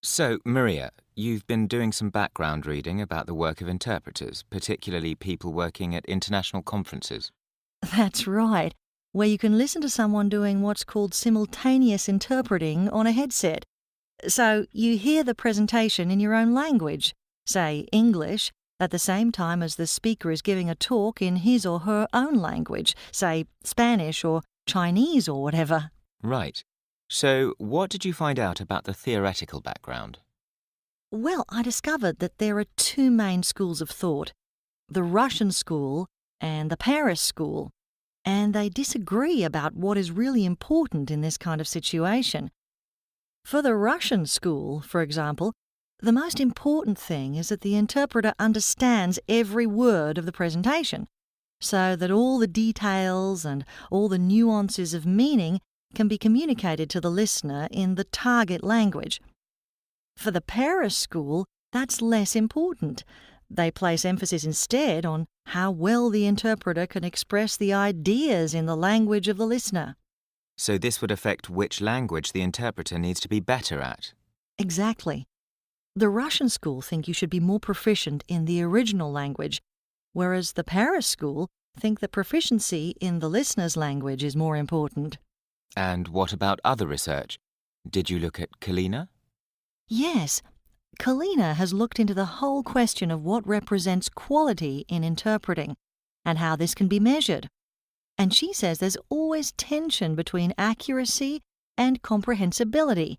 So, Maria, you've been doing some background reading about the work of interpreters, particularly people working at international conferences. That's right, where you can listen to someone doing what's called simultaneous interpreting on a headset. So you hear the presentation in your own language, say English, at the same time as the speaker is giving a talk in his or her own language, say Spanish or Chinese or whatever. Right. So, what did you find out about the theoretical background? Well, I discovered that there are two main schools of thought, the Russian school and the Paris school, and they disagree about what is really important in this kind of situation. For the Russian school, for example, the most important thing is that the interpreter understands every word of the presentation, so that all the details and all the nuances of meaning can be communicated to the listener in the target language. For the Paris school, that's less important. They place emphasis instead on how well the interpreter can express the ideas in the language of the listener. So, this would affect which language the interpreter needs to be better at. Exactly. The Russian school think you should be more proficient in the original language, whereas the Paris school think that proficiency in the listener's language is more important. And what about other research? Did you look at Kalina? Yes, Kalina has looked into the whole question of what represents quality in interpreting and how this can be measured. And she says there's always tension between accuracy and comprehensibility.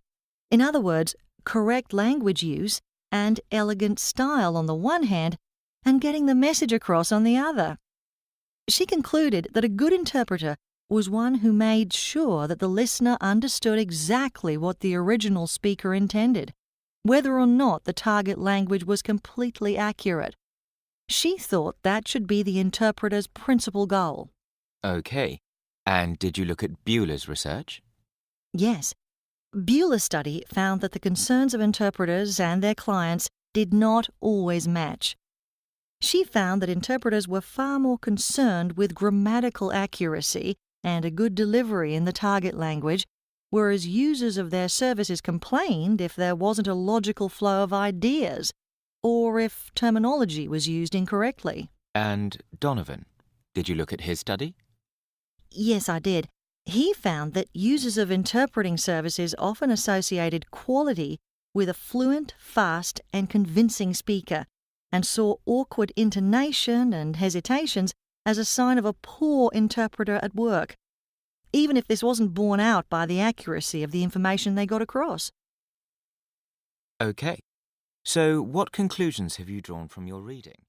In other words, correct language use and elegant style on the one hand, and getting the message across on the other. She concluded that a good interpreter was one who made sure that the listener understood exactly what the original speaker intended, whether or not the target language was completely accurate. She thought that should be the interpreter's principal goal. OK. And did you look at Bueller's research? Yes, Bueller's study found that the concerns of interpreters and their clients did not always match. She found that interpreters were far more concerned with grammatical accuracy and a good delivery in the target language, whereas users of their services complained if there wasn't a logical flow of ideas or if terminology was used incorrectly. And Donovan, did you look at his study? Yes, I did. He found that users of interpreting services often associated quality with a fluent, fast, and convincing speaker, and saw awkward intonation and hesitations as a sign of a poor interpreter at work, even if this wasn't borne out by the accuracy of the information they got across. OK. So, what conclusions have you drawn from your reading?